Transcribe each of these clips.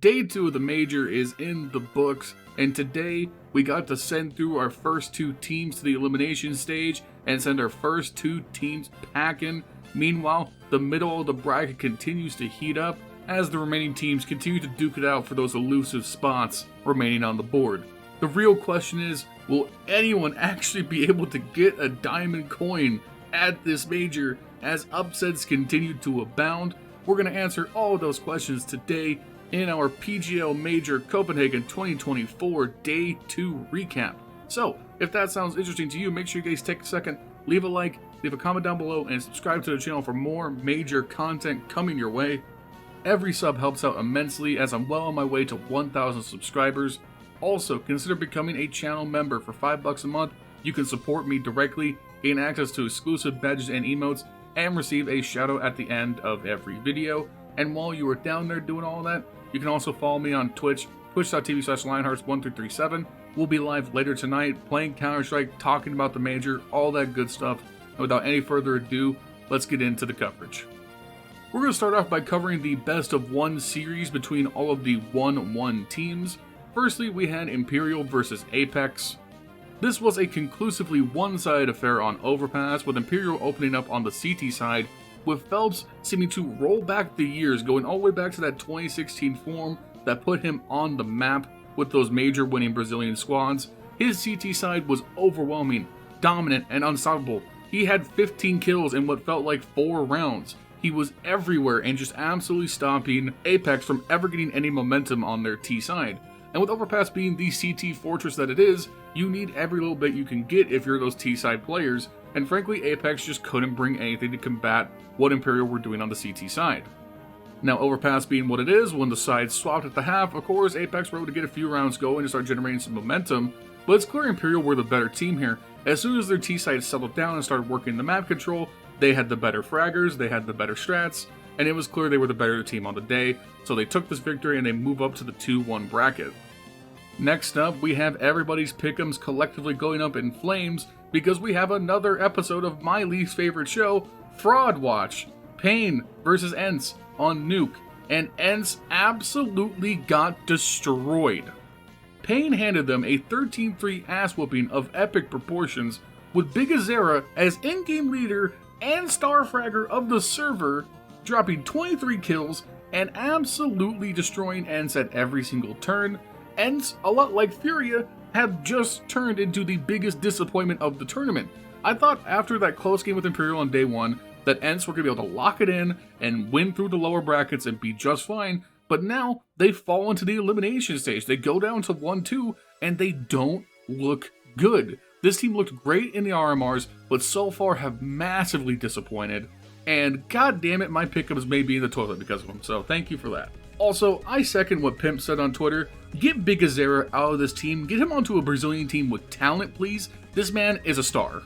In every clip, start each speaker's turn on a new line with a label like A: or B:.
A: Day 2 of the Major is in the books, and today we got to send through our first 2 teams to the elimination stage and send our first 2 teams packing. Meanwhile, the middle of the bracket continues to heat up as the remaining teams continue to duke it out for those elusive spots remaining on the board. The real question is, will anyone actually be able to get a diamond coin at this major as upsets continue to abound? We're going to answer all of those questions today in our PGL Major Copenhagen 2024 Day 2 recap. So, if that sounds interesting to you, make sure you guys take a second, leave a like, leave a comment down below, and subscribe to the channel for more major content coming your way. Every sub helps out immensely as I'm well on my way to 1,000 subscribers. Also, consider becoming a channel member for $5 a month. You can support me directly, gain access to exclusive badges and emotes, and receive a shoutout at the end of every video. And while you are down there doing all that, you can also follow me on Twitch, twitch.tv/LionHeartZ1337. We'll be live later tonight, playing Counter-Strike, talking about the major, all that good stuff. And without any further ado, let's get into the coverage. We're going to start off by covering the best of 1 series between all of the 1-1 teams. Firstly, we had Imperial versus Apeks. This was a conclusively one-sided affair on Overpass, with Imperial opening up on the CT side, with Phelps seeming to roll back the years, going all the way back to that 2016 form that put him on the map with those major winning Brazilian squads. His CT side was overwhelming, dominant, and unstoppable. He had 15 kills in what felt like 4 rounds. He was everywhere and just absolutely stopping Apeks from ever getting any momentum on their T side. And with Overpass being the CT fortress that it is, you need every little bit you can get if you're those T-side players, and frankly Apeks just couldn't bring anything to combat what Imperial were doing on the CT side. Now, Overpass being what it is, when the sides swapped at the half, of course Apeks were able to get a few rounds going and start generating some momentum, but it's clear Imperial were the better team here. As soon as their T-side settled down and started working the map control, they had the better fraggers, they had the better strats, and it was clear they were the better team on the day, so they took this victory and they move up to the 2-1 bracket. Next up, we have everybody's pick'ems collectively going up in flames because we have another episode of my least favorite show, Fraud Watch. Pain versus Ence on Nuke, and Ence absolutely got destroyed. Pain handed them a 13-3 ass whooping of epic proportions, with Big Azera as in-game leader and star fragger of the server, dropping 23 kills and absolutely destroying Ence at every single turn. Ence, a lot like Furia, have just turned into the biggest disappointment of the tournament. I thought after that close game with Imperial on day 1 that Ence were going to be able to lock it in and win through the lower brackets and be just fine, but now they fall into the elimination stage. They go down to 1-2 and they don't look good. This team looked great in the RMRs, but so far have massively disappointed, and god damn it, my pickups may be in the toilet because of them, so thank you for that. Also, I second what Pimp said on Twitter. Get Big Azera out of this team. Get him onto a Brazilian team with talent, please. This man is a star.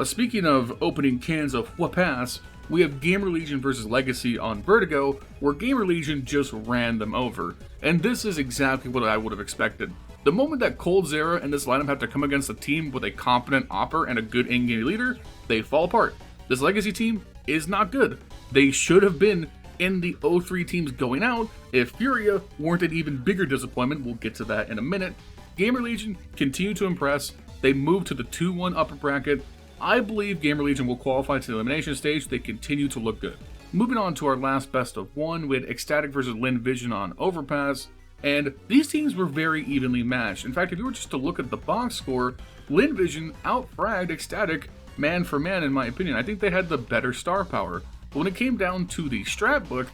A: Speaking of opening cans of Pass, we have GamerLegion versus Legacy on Vertigo, where GamerLegion just ran them over. And this is exactly what I would have expected. The moment that coldzera and this lineup have to come against a team with a competent opper and a good in-game leader, they fall apart. This Legacy team is not good. They should have been in the 0-3 teams going out if Furia weren't an even bigger disappointment. We'll get to that in a minute. GamerLegion continue to impress. They move to the 2-1 upper bracket. I believe GamerLegion will qualify to the elimination stage. They continue to look good. Moving on to our last best of 1, we had Ecstatic versus Lynn Vision on Overpass, and these teams were very evenly matched. In fact, if you were just to look at the box score, Lynn Vision out-fragged Ecstatic man for man in my opinion. I think they had the better star power. But when it came down to the strat book,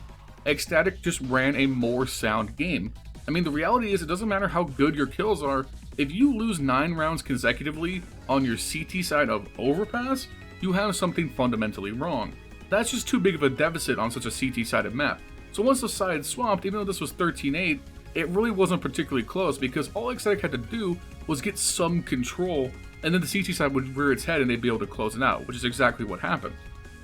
A: Ecstatic just ran a more sound game. I mean, the reality is it doesn't matter how good your kills are. If you lose 9 rounds consecutively on your CT side of Overpass, you have something fundamentally wrong. That's just too big of a deficit on such a CT-sided map. So once the sides swapped, even though this was 13-8, it really wasn't particularly close because all Ecstatic had to do was get some control, and then the CT side would rear its head and they'd be able to close it out, which is exactly what happened.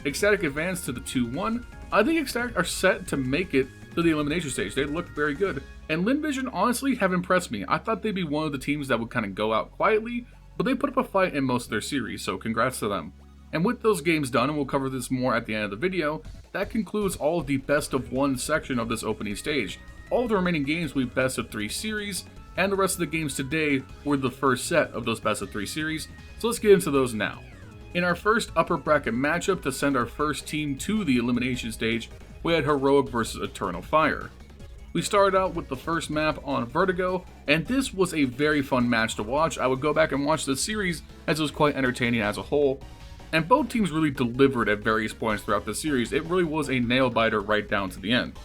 A: Ecstatic advanced to the 2-1. I think Ecstatic are set to make it to the elimination stage. They look very good. And Lynn Vision honestly have impressed me. I thought they'd be one of the teams that would kind of go out quietly, but they put up a fight in most of their series, so congrats to them. And with those games done, and we'll cover this more at the end of the video, that concludes all of the best of 1 section of this opening stage. All the remaining games will be best of 3 series, and the rest of the games today were the first set of those best of 3 series, so let's get into those now. In our first upper bracket matchup to send our first team to the elimination stage, we had Heroic versus Eternal Fire. We started out with the first map on Vertigo, and this was a very fun match to watch. I would go back and watch the series as it was quite entertaining as a whole, and both teams really delivered at various points throughout the series. It really was a nail-biter right down to the end.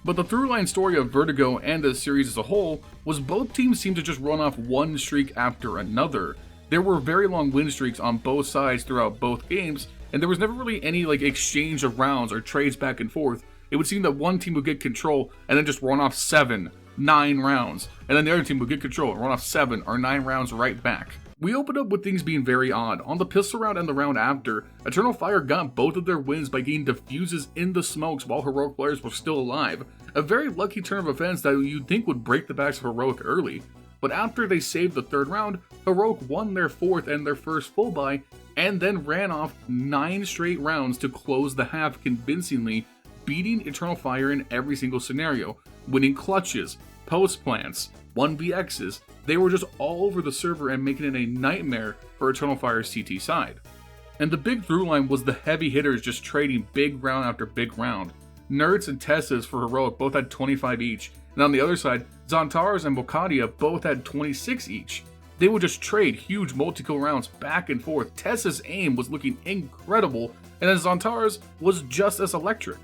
A: But the through-line story of Vertigo and the series as a whole was both teams seemed to just run off one streak after another. There were very long win streaks on both sides throughout both games, and there was never really any exchange of rounds or trades back and forth. It would seem that one team would get control and then just run off 7, 9 rounds, and then the other team would get control and run off 7 or 9 rounds right back. We opened up with things being very odd. On the pistol round and the round after, Eternal Fire got both of their wins by getting defuses in the smokes while Heroic players were still alive. A very lucky turn of events that you'd think would break the backs of Heroic early. But after they saved the third round, Heroic won their fourth and their first full buy, and then ran off 9 straight rounds to close the half convincingly, beating Eternal Fire in every single scenario, winning clutches, post plants, 1vx's. They were just all over the server and making it a nightmare for Eternal Fire's CT side. And the big through line was the heavy hitters just trading big round after big round. Nerds and Tessas for Heroic both had 25 each, and on the other side, Xantaras and Bocadia both had 26 each. They would just trade huge multi-kill rounds back and forth. Tessa's aim was looking incredible, and then Xantaras was just as electric.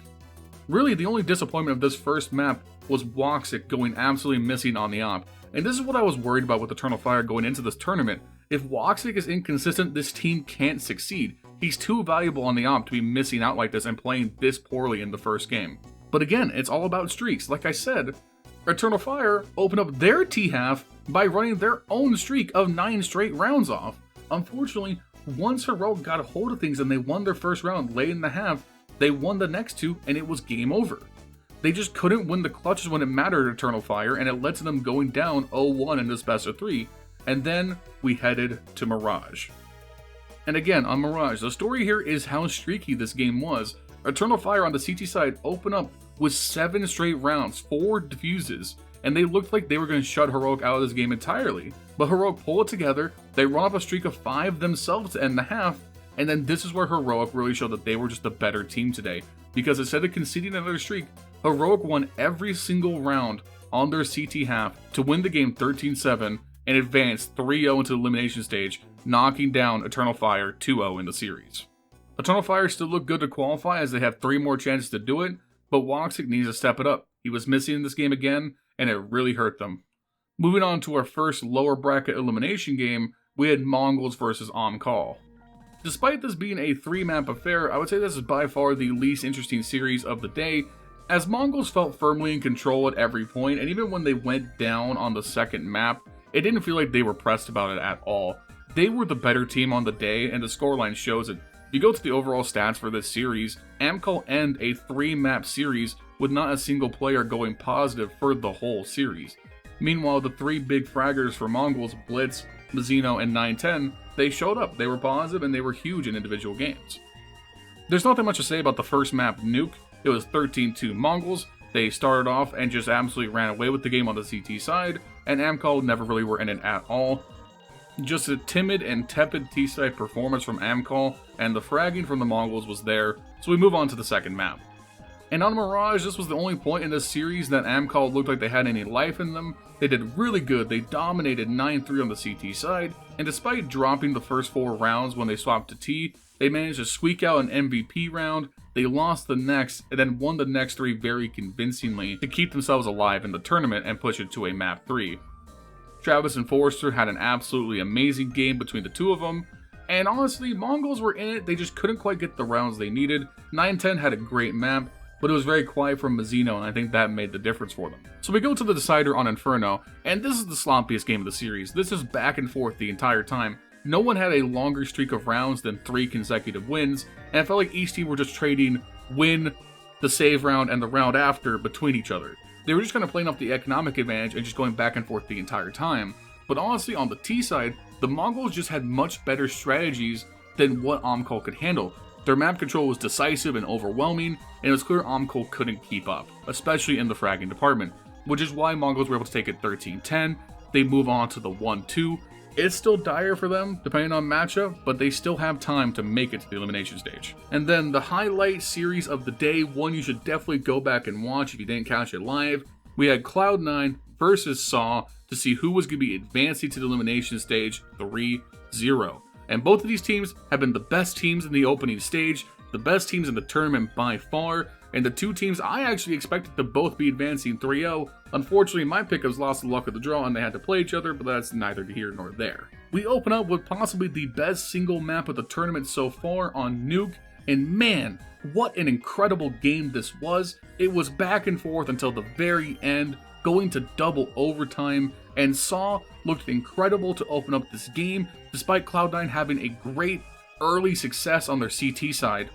A: Really, the only disappointment of this first map was Woxic going absolutely missing on the op, and this is what I was worried about with Eternal Fire going into this tournament. If Woxic is inconsistent, this team can't succeed. He's too valuable on the op to be missing out like this and playing this poorly in the first game. But again, it's all about streaks. Like I said, Eternal Fire opened up their T-half by running their own streak of 9 straight rounds off. Unfortunately, once Heroic got a hold of things and they won their first round late in the half, they won the next 2 and it was game over. They just couldn't win the clutches when it mattered, Eternal Fire, and it led to them going down 0-1 in this best of 3, and then we headed to Mirage. And again, on Mirage, the story here is how streaky this game was. Eternal Fire on the CT side opened up with 7 straight rounds, 4 defuses, and they looked like they were going to shut Heroic out of this game entirely. But Heroic pulled it together, they run off a streak of 5 themselves to end the half, and then this is where Heroic really showed that they were just a better team today. Because instead of conceding another streak, Heroic won every single round on their CT half to win the game 13-7 and advance 3-0 into the elimination stage, knocking down Eternal Fire 2-0 in the series. Eternal Fire still look good to qualify as they have 3 more chances to do it, but Woxic needs to step it up. He was missing in this game again, and it really hurt them. Moving on to our first lower bracket elimination game, we had Mongolz versus Amkal. Despite this being a 3-map affair, I would say this is by far the least interesting series of the day, as Mongolz felt firmly in control at every point, and even when they went down on the second map, it didn't feel like they were pressed about it at all. They were the better team on the day, and the scoreline shows it. If you go to the overall stats for this series, Amkal end a 3-map series with not a single player going positive for the whole series. Meanwhile, the 3 big fraggers for Mongolz, Blitz, Mazzino, and 910, they showed up, they were positive, and they were huge in individual games. There's not that much to say about the first map, Nuke. It was 13-2 Mongolz. They started off and just absolutely ran away with the game on the CT side, and Amkal never really were in it at all. Just a timid and tepid T-side performance from Amkal, and the fragging from the Mongolz was there, so we move on to the second map. And on Mirage, this was the only point in this series that Amkal looked like they had any life in them. They did really good, they dominated 9-3 on the CT side, and despite dropping the first 4 rounds when they swapped to T, they managed to squeak out an MVP round, they lost the next, and then won the next 3 very convincingly to keep themselves alive in the tournament and push it to a map 3. Travis and Forrester had an absolutely amazing game between the 2 of them, and honestly, Mongolz were in it, they just couldn't quite get the rounds they needed. 910 had a great map, but it was very quiet from Mazzino, and I think that made the difference for them. So we go to the decider on Inferno, and this is the sloppiest game of the series. This is back and forth the entire time. No one had a longer streak of rounds than 3 consecutive wins, and I felt like each team were just trading win, the save round, and the round after between each other. They were just kind of playing off the economic advantage and just going back and forth the entire time. But honestly, on the T side, the Mongolz just had much better strategies than what Amkal could handle. Their map control was decisive and overwhelming, and it was clear Amkal couldn't keep up, especially in the fragging department. which is why Mongolz were able to take it 13-10. They move on to the 1-2. It's still dire for them, depending on matchup, but they still have time to make it to the elimination stage. And then the highlight series of the day, one you should definitely go back and watch if you didn't catch it live. We had Cloud9 versus Saw to see who was going to be advancing to the elimination stage 3-0. And both of these teams have been the best teams in the opening stage, the best teams in the tournament by far, and the two teams I actually expected to both be advancing 3-0. Unfortunately, my pickups lost the luck of the draw and they had to play each other, but that's neither here nor there. We open up with possibly the best single map of the tournament so far on Nuke, and man, what an incredible game this was. It was back and forth until the very end, going to double overtime, and Saw looked incredible to open up this game, despite Cloud9 having a great early success on their CT side.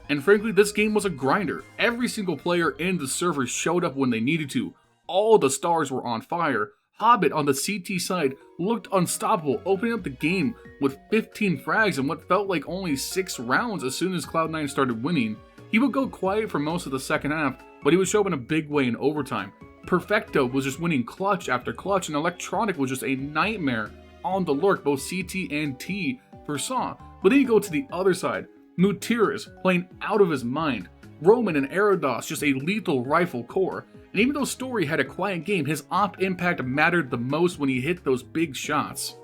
A: And frankly, this game was a grinder. Every single player in the server showed up when they needed to. All the stars were on fire. Hobbit on the CT side looked unstoppable, opening up the game with 15 frags in what felt like only 6 rounds as soon as Cloud9 started winning. He would go quiet for most of the second half, but he would show up in a big way in overtime. Perfecto was just winning clutch after clutch, and Electronic was just a nightmare on the lurk, both CT and T for Saw. But then you go to the other side. Mutiris playing out of his mind. Roman and Aerodos just a lethal rifle core. And even though Story had a quiet game, his op impact mattered the most when he hit those big shots.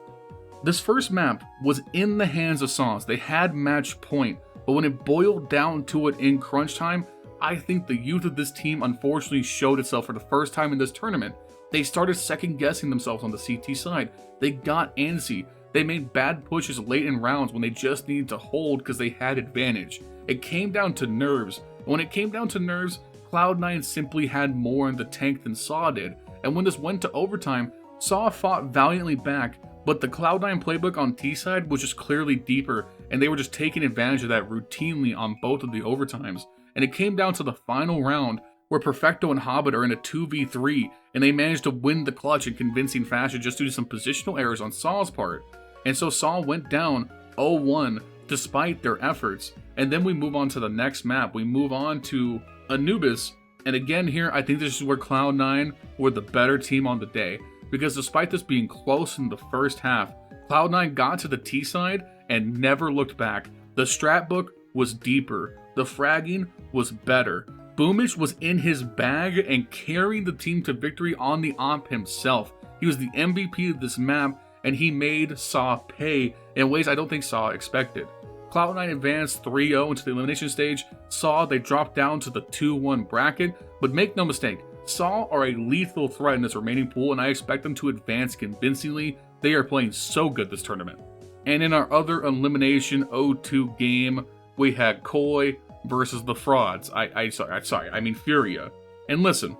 A: This first map was in the hands of Saws. They had match point, but when it boiled down to it in crunch time, I think the youth of this team unfortunately showed itself for the first time in this tournament. They started second guessing themselves on the CT side. They got antsy. They made bad pushes late in rounds when they just needed to hold because they had advantage. It came down to nerves. And when it came down to nerves, Cloud9 simply had more in the tank than Saw did. And when this went to overtime, Saw fought valiantly back, but the Cloud9 playbook on T side was just clearly deeper, and they were just taking advantage of that routinely on both of the overtimes. And it came down to the final round, where Perfecto and Hobbit are in a 2v3, and they managed to win the clutch in convincing fashion just due to some positional errors on Saw's part. And so Saw went down 0-1 despite their efforts. And then we move on to the next map. We move on to Anubis. And again here, I think this is where Cloud9 were the better team on the day. Because despite this being close in the first half, Cloud9 got to the T side and never looked back. The strat book was deeper. The fragging was better. Boomich was in his bag and carrying the team to victory on the op himself. He was the MVP of this map, and he made Saw pay in ways I don't think Saw expected. Cloud9 advanced 3-0 into the elimination stage. Saw they dropped down to the 2-1 bracket, but make no mistake, Saw are a lethal threat in this remaining pool, and I expect them to advance convincingly. They are playing so good this tournament. And in our other elimination 0-2 game, we had KOI versus the frauds. I mean Furia. And listen,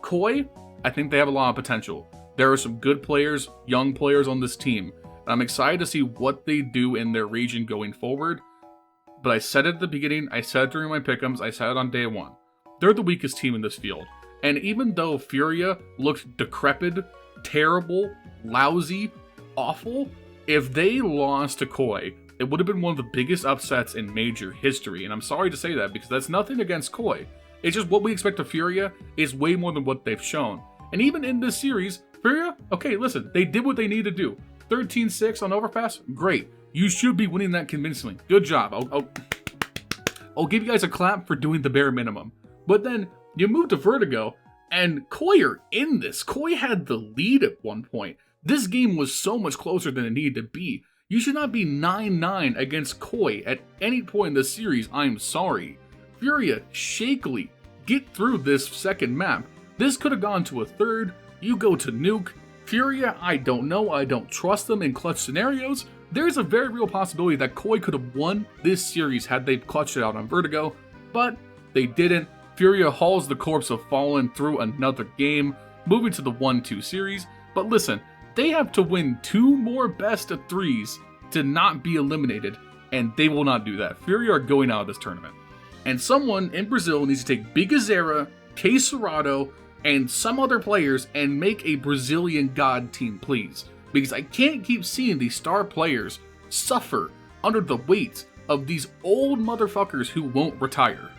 A: KOI, I think they have a lot of potential. There are some good players, young players on this team. And I'm excited to see what they do in their region going forward. But I said it at the beginning, I said it during my pick'ems, I said it on day one. They're the weakest team in this field. And even though Furia looked decrepit, terrible, lousy, awful, if they lost to KOI, it would have been one of the biggest upsets in Major history. And I'm sorry to say that because that's nothing against KOI. It's just what we expect of Furia is way more than what they've shown. And even in this series, Furia, okay, listen, they did what they needed to do. 13-6 on Overpass, great. You should be winning that convincingly. Good job. I'll give you guys a clap for doing the bare minimum. But then you move to Vertigo, and KOI are in this. KOI had the lead at one point. This game was so much closer than it needed to be. You should not be 9-9 against KOI at any point in the series, I'm sorry. Furia, shakily, get through this second map. This could have gone to a third. You go to Nuke. Furia, I don't know. I don't trust them in clutch scenarios. There's a very real possibility that KOI could have won this series had they clutched it out on Vertigo, but they didn't. Furia hauls the corpse of Fallen through another game, moving to the 1-2 series. But listen, they have to win 2 more best of 3s to not be eliminated, and they will not do that. Furia are going out of this tournament. And someone in Brazil needs to take Bigazera, K. Serrato, and some other players and make a Brazilian god team, please. Because I can't keep seeing these star players suffer under the weight of these old motherfuckers who won't retire.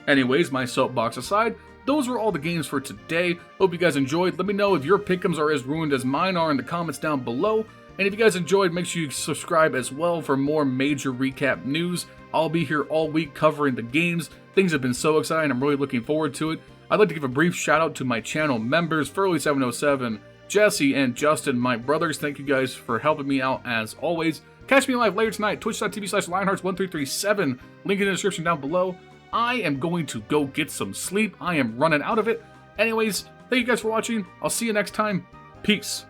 A: Anyways, my soapbox aside, those were all the games for today. Hope you guys enjoyed. Let me know if your pick'ems are as ruined as mine are in the comments down below. And if you guys enjoyed, make sure you subscribe as well for more major recap news. I'll be here all week covering the games. Things have been so exciting. I'm really looking forward to it. I'd like to give a brief shout out to my channel members, Furley707, Jesse, and Justin, my brothers. Thank you guys for helping me out as always. Catch me live later tonight, twitch.tv/LionHeartZ1337. Link in the description down below. I am going to go get some sleep. I am running out of it. Anyways, thank you guys for watching. I'll see you next time. Peace.